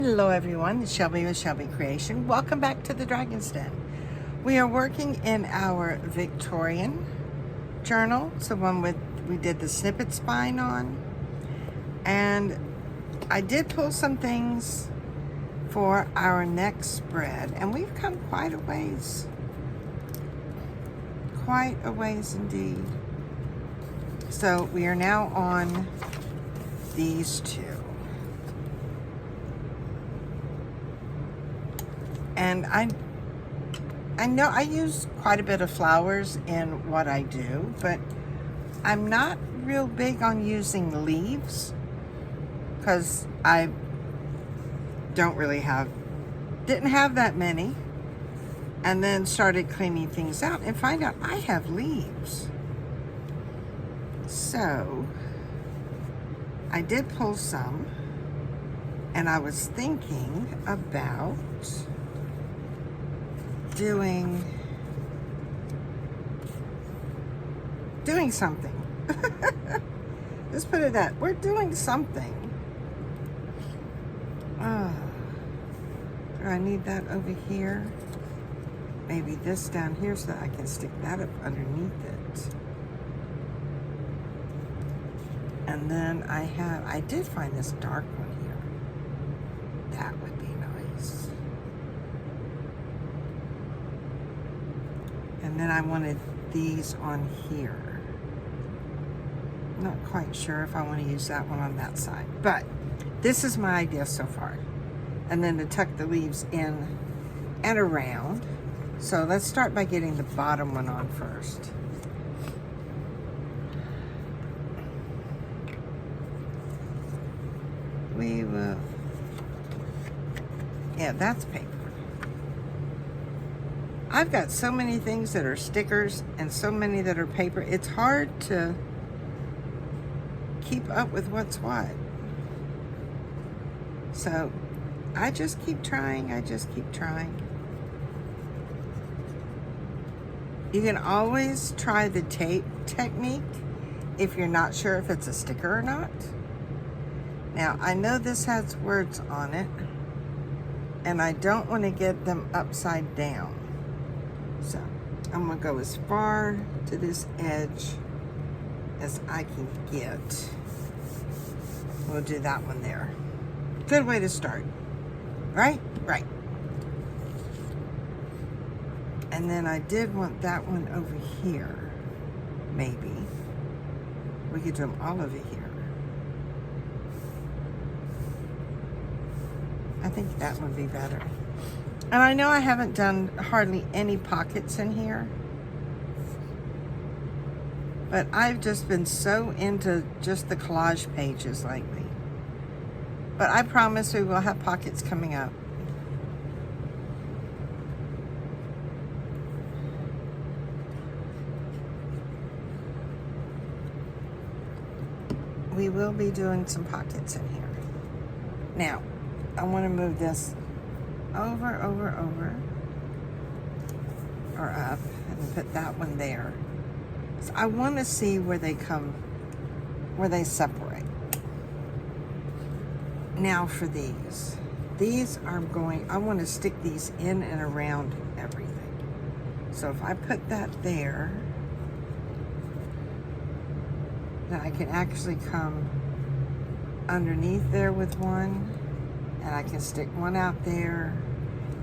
Hello everyone, it's Shelby with Shelby Creation. Welcome back to the Dragon's Den. We are working in our Victorian Journal. It's the one we did the snippet spine on. And I did pull some things for our next spread, and we've come quite a ways. Quite a ways indeed. So we are now on these two. And I know I use quite a bit of flowers in what I do, but I'm not real big on using leaves because I didn't have that many, and then started cleaning things out and find out I have leaves. So I did pull some, and I was thinking about doing something. Let's put it that we're doing something. Do I need that over here? Maybe this down here so that I can stick that up underneath it. And then I did find this dark one here. That would be nice. And then I wanted these on here. Not quite sure if I want to use that one on that side, but this is my idea so far. And then to tuck the leaves in and around. So let's start by getting the bottom one on first. We will, yeah, that's paper. I've got so many things that are stickers and so many that are paper. It's hard to keep up with what's what. So I just keep trying. You can always try the tape technique if you're not sure if it's a sticker or not. Now, I know this has words on it, and I don't want to get them upside down. So I'm gonna go as far to this edge as I can get. We'll do that one there. Good way to start, right? Right. And then I did want that one over here. Maybe we could do them all over here. I think that would be better. And I know I haven't done hardly any pockets in here, but I've just been so into just the collage pages lately. But I promise we will have pockets coming up. We will be doing some pockets in here. Now, I want to move this over, or up, and put that one there. So I want to see where they separate. Now for these are I want to stick these in and around everything. So if I put that there, then I can actually come underneath there with one, and I can stick one out there.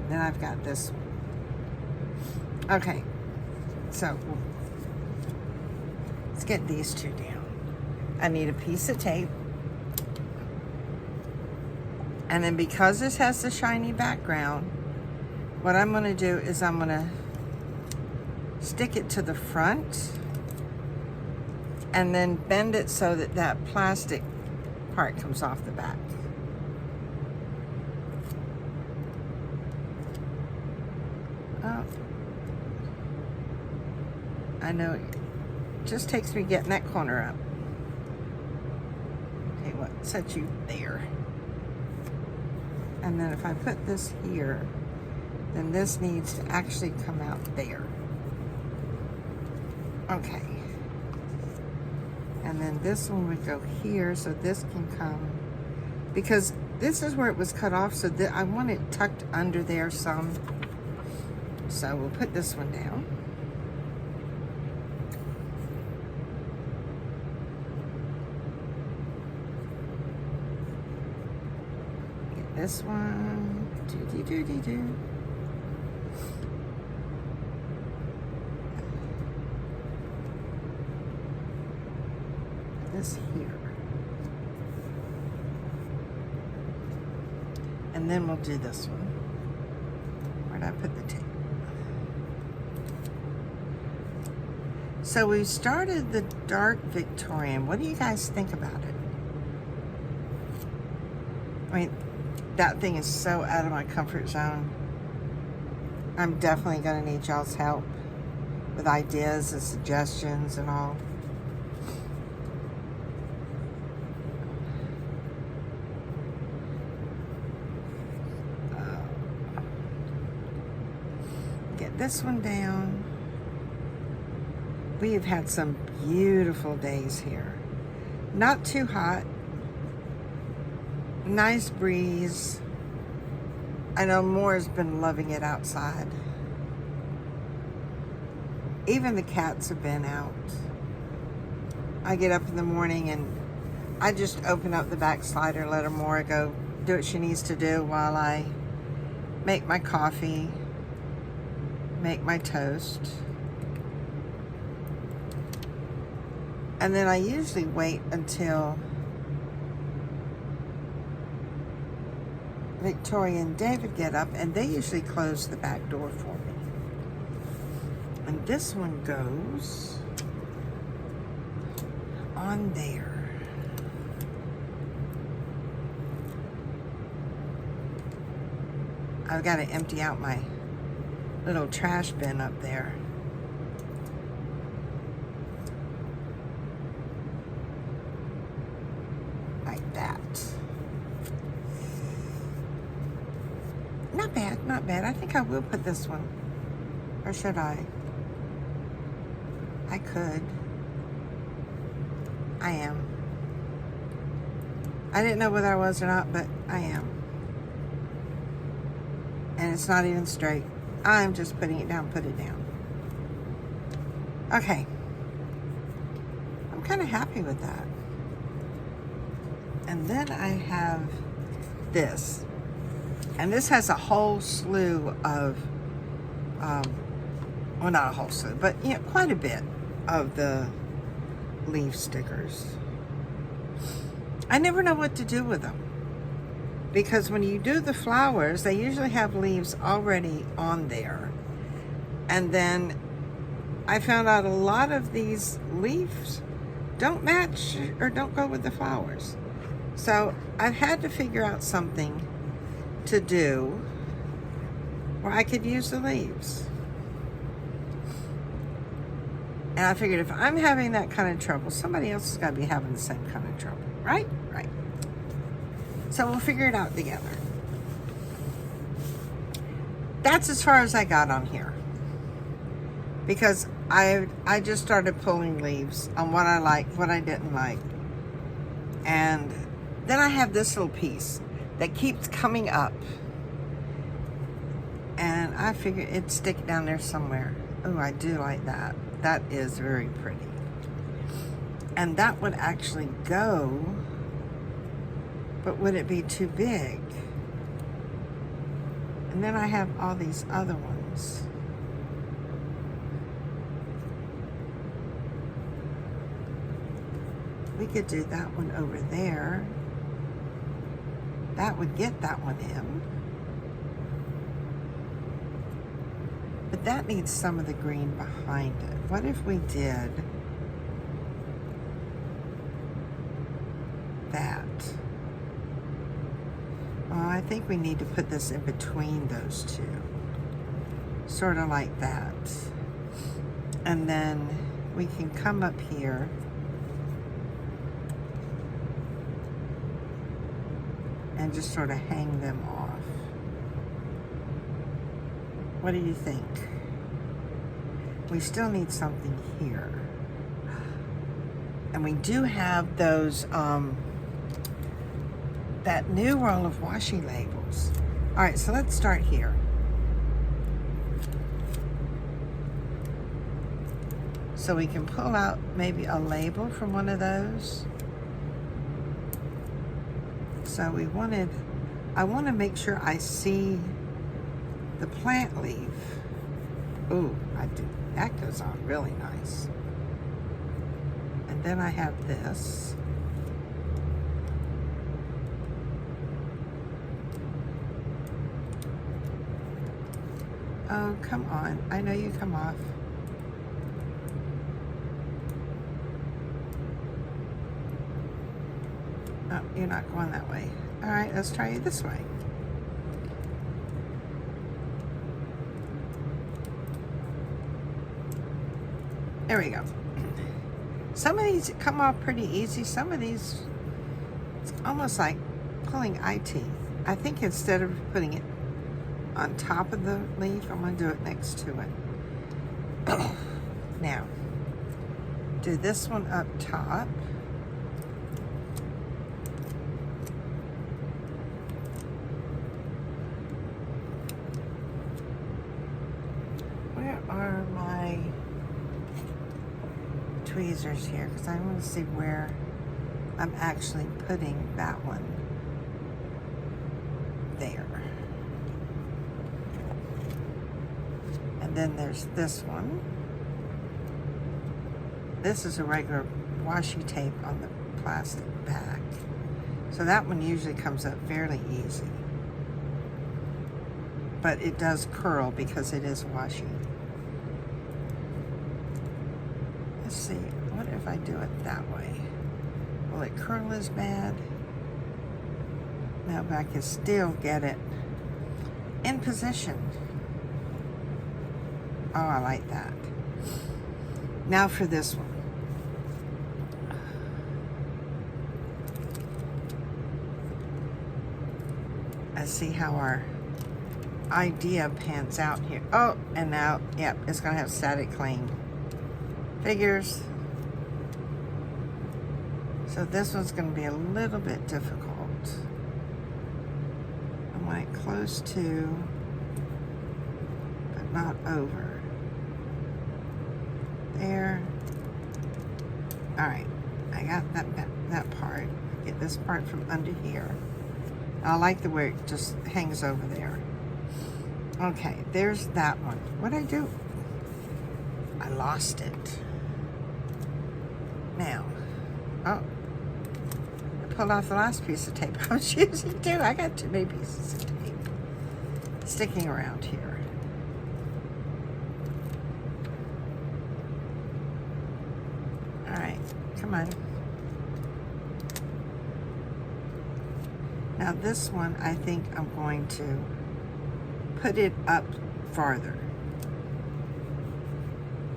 Then I've got this one. Okay, so let's get these two down. I need a piece of tape. And then because this has the shiny background, what I'm gonna do is I'm gonna stick it to the front and then bend it so that that plastic part comes off the back. Oh, I know it just takes me getting that corner up. Okay, what set you there? And then if I put this here, then this needs to actually come out there. Okay. And then this one would go here, so this can come, because this is where it was cut off, so that I want it tucked under there some. So we'll put this one down. Get this one. Do. This here. And then we'll do this one. Where'd I put the tape? So we started the dark Victorian. What do you guys think about it? I mean, that thing is so out of my comfort zone. I'm definitely gonna need y'all's help with ideas and suggestions and all. Get this one down. We have had some beautiful days here. Not too hot. Nice breeze. I know Moore's been loving it outside. Even the cats have been out. I get up in the morning and I just open up the back slider, let her Moore go do what she needs to do while I make my coffee, make my toast. And then I usually wait until Victoria and David get up, and they usually close the back door for me. And this one goes on there. I've got to empty out my little trash bin up there. Like that. Not bad, not bad. I think I will put this one. Or should I? I could. I am. I didn't know whether I was or not, but I am. And it's not even straight. I'm just putting it down, put it down. Okay. I'm kind of happy with that. And then I have this. And this has a whole slew of, well, not a whole slew, but you know, quite a bit of the leaf stickers. I never know what to do with them. Because when you do the flowers, they usually have leaves already on there. And then I found out a lot of these leaves don't match or don't go with the flowers. So I've had to figure out something to do where I could use the leaves. And I figured if I'm having that kind of trouble, somebody else has got to be having the same kind of trouble, right? Right. So we'll figure it out together. That's as far as I got on here. Because I just started pulling leaves on what I liked, what I didn't like. And then I have this little piece that keeps coming up. And I figured it'd stick down there somewhere. Oh, I do like that. That is very pretty. And that would actually go, but would it be too big? And then I have all these other ones. We could do that one over there. That would get that one in. But that needs some of the green behind it. What if we did that? Well, I think we need to put this in between those two. Sort of like that. And then we can come up here and just sort of hang them off. What do you think? We still need something here. And we do have those, that that new roll of washi labels. All right, so let's start here. So we can pull out maybe a label from one of those. So I want to make sure I see the plant leaf. Ooh, I do. That goes on really nice. And then I have this. Oh, come on. I know you come off. Oh, you're not going that way. All right, let's try it this way. There we go. Some of these come off pretty easy. Some of these, it's almost like pulling eye teeth. I think instead of putting it on top of the leaf, I'm going to do it next to it. Now, do this one up top. Where are my tweezers here? Because I want to see where I'm actually putting that one. There. And then there's this one. This is a regular washi tape on the plastic back. So that one usually comes up fairly easy. But it does curl because it is washi. Let's see, what if I do it that way? Will it curl as bad? No, but I can still get it in position. Oh, I like that. Now for this one. Let's see how our idea pans out here. Oh, and now, yep, it's gonna have static cling figures. So this one's gonna be a little bit difficult. I want it close to, but not over. There. All right, I got that part. Get this part from under here. I like the way it just hangs over there. Okay, there's that one. What'd I do? I lost it. Now, oh, I pulled off the last piece of tape I was using too. I got too many pieces of tape sticking around here. All right, come on. Now this one, I think I'm going to put it up farther.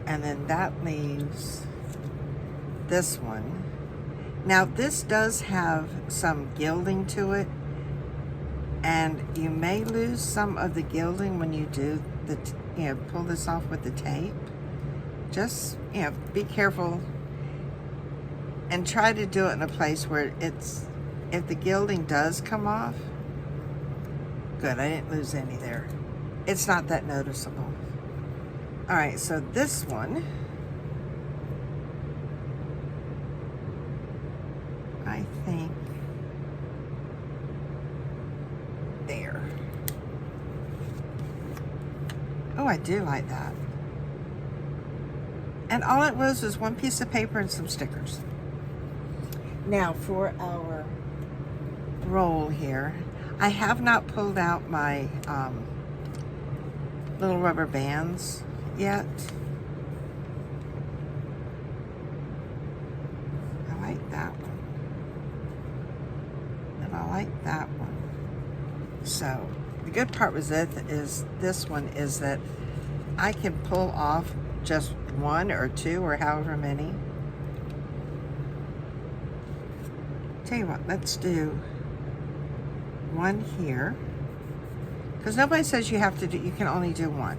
And then that leaves this one. Now this does have some gilding to it, and you may lose some of the gilding when you do the, pull this off with the tape. Just, be careful and try to do it in a place where it's, if the gilding does come off, good, I didn't lose any there. It's not that noticeable. All right, so this one, I think, there. Oh, I do like that. And all it was one piece of paper and some stickers. Now for our roll here, I have not pulled out my little rubber bands yet. I like that one. And I like that one. So the good part with it is this one is that I can pull off just one or two or however many. Tell you what, let's do one here, because nobody says you have to do, you can only do one.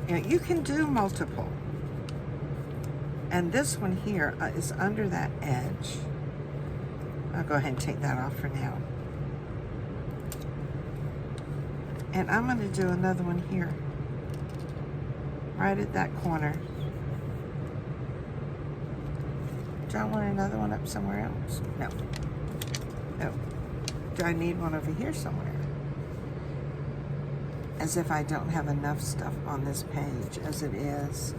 You can do multiple. And this one here is under that edge. I'll go ahead and take that off for now. And I'm going to do another one here. Right at that corner. Do I want another one up somewhere else? No. No. Do I need one over here somewhere? As if I don't have enough stuff on this page as it is.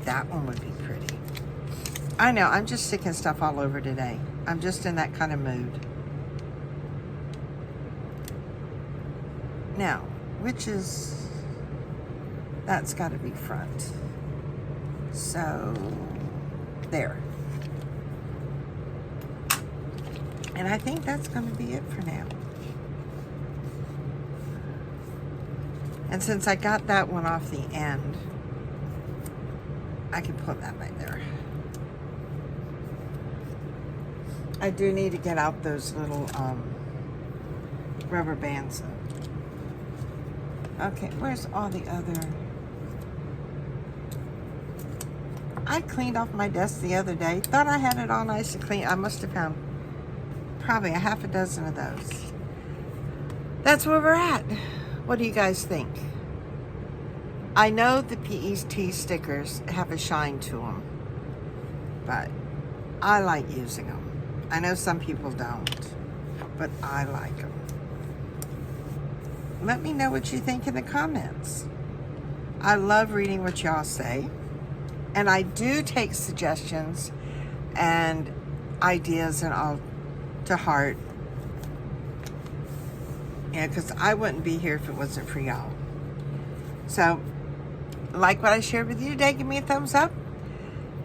That one would be pretty. I know, I'm just sticking stuff all over today. I'm just in that kind of mood. Now, which is, that's got to be front. So, there. And I think that's going to be it for now. And since I got that one off the end, I can put that right there. I do need to get out those little rubber bands. Okay, where's all the other? I cleaned off my desk the other day. Thought I had it all nice and clean. I must have found probably a half a dozen of those. That's where we're at. What do you guys think? I know the PET stickers have a shine to them, but I like using them. I know some people don't, but I like them. Let me know what you think in the comments. I love reading what y'all say, and I do take suggestions and ideas and all to heart. Yeah, because I wouldn't be here if it wasn't for y'all. So, like what I shared with you today, give me a thumbs up.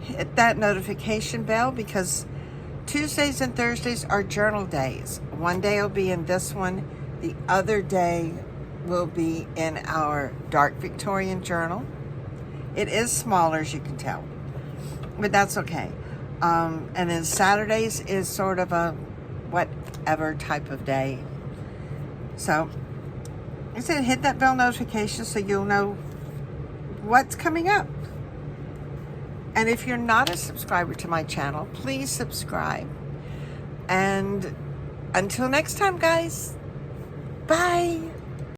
Hit that notification bell, because Tuesdays and Thursdays are journal days. One day will be in this one. The other day will be in our dark Victorian journal. It is smaller, as you can tell, but that's okay. And then Saturdays is sort of a whatever type of day. So, I said hit that bell notification so you'll know what's coming up. And if you're not a subscriber to my channel, please subscribe. And until next time, guys, bye.